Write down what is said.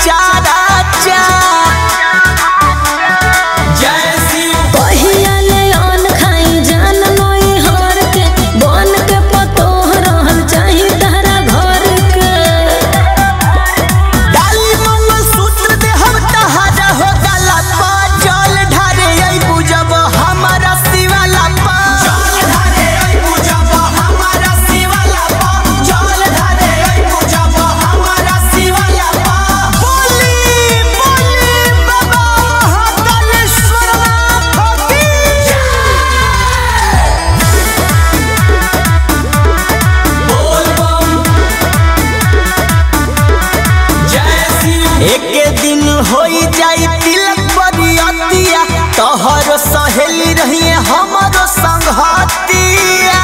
चारा चा जय शिव पहिया ले अन खाई जान नई हर के बन के पतो रहल चाही तारा घर के डाली मंगलसूत्र दे हम तहारा हो गला पा जल ढारे आई पूजब हमारा शिवाला पा जल ढारे आई पूजब हमारा शिवाला पा जल ढारे आई पूजब हमारा शिवाला पा बोली बोली बाबा महाकालेश्वर नाथ की बोल बम जय शिव एक दिन होई जाई तिलक बरियतिया तोहर सहेली रहिए हमरो संगतिया